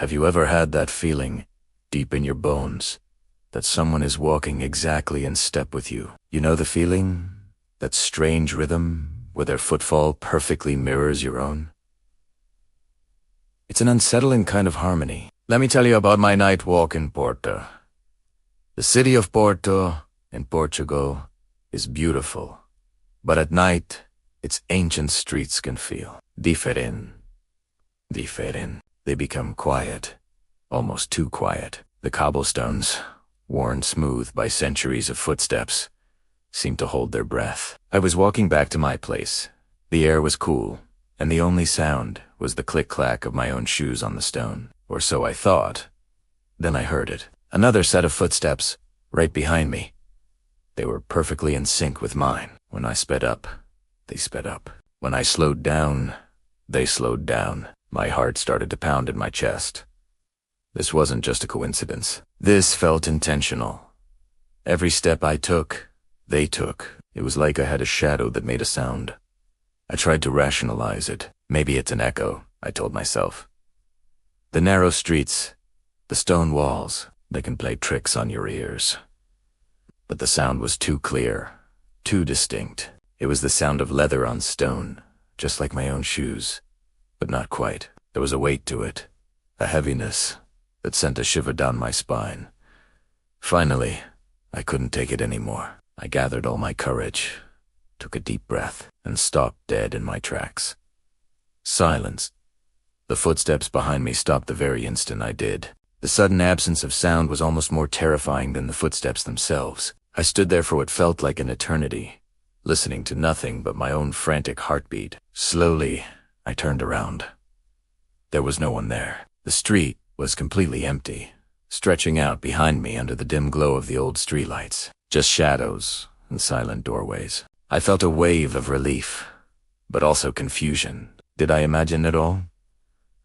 Have you ever had that feeling, deep in your bones, that someone is walking exactly in step with you? You know the feeling? That strange rhythm, where their footfall perfectly mirrors your own? It's an unsettling kind of harmony. Let me tell you about my night walk in Porto. The city of Porto, in Portugal, is beautiful, but at night, its ancient streets can feel diferente. They become quiet, almost too quiet. The cobblestones, worn smooth by centuries of footsteps, seemed to hold their breath. I was walking back to my place. The air was cool, and the only sound was the click-clack of my own shoes on the stone. Or so I thought. Then I heard it. Another set of footsteps, right behind me. They were perfectly in sync with mine. When I sped up, they sped up. When I slowed down, they slowed down. My heart started to pound in my chest. This wasn't just a coincidence. This felt intentional. Every step I took, they took. It was like I had a shadow that made a sound. I tried to rationalize it. Maybe it's an echo, I told myself. The narrow streets, the stone walls, they can play tricks on your ears. But the sound was too clear, too distinct. It was the sound of leather on stone, just like my own shoes, but not quite. There was a weight to it, a heaviness that sent a shiver down my spine. Finally, I couldn't take it anymore. I gathered all my courage, took a deep breath, and stopped dead in my tracks. Silence. The footsteps behind me stopped the very instant I did. The sudden absence of sound was almost more terrifying than the footsteps themselves. I stood there for what felt like an eternity, listening to nothing but my own frantic heartbeat. Slowly, I turned around. There was no one there. The street was completely empty, stretching out behind me under the dim glow of the old streetlights. Just shadows and silent doorways. I felt a wave of relief, but also confusion. Did I imagine it all?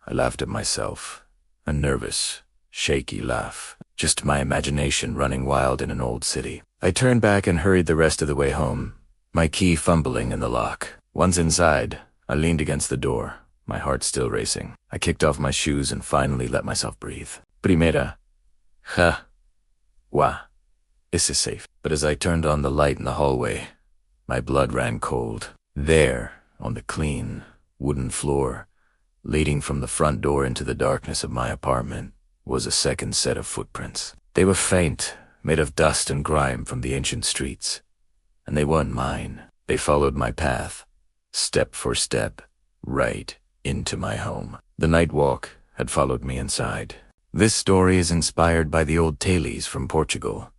I laughed at myself, a nervous, shaky laugh. Just my imagination running wild in an old city. I turned back and hurried the rest of the way home, my key fumbling in the lock. Once inside, I leaned against the door, my heart still racing. I kicked off my shoes and finally let myself breathe. Primera. This is safe. But as I turned on the light in the hallway, my blood ran cold. There, on the clean, wooden floor, leading from the front door into the darkness of my apartment, was a second set of footprints. They were faint, made of dust and grime from the ancient streets. And they weren't mine. They followed my path, step for step, right into my home. The night walk had followed me inside. This story is inspired by the old tales from Portugal.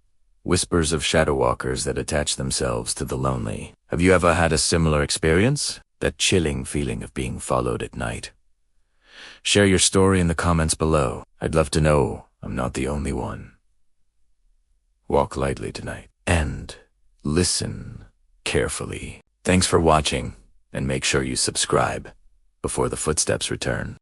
Whispers of shadow walkers that attach themselves to the lonely. Have you ever had a similar experience? That chilling feeling of being followed at night? Share your story in the comments below. I'd love to know I'm not the only one. Walk lightly tonight and listen carefully. Thanks for watching, and make sure you subscribe before the footsteps return.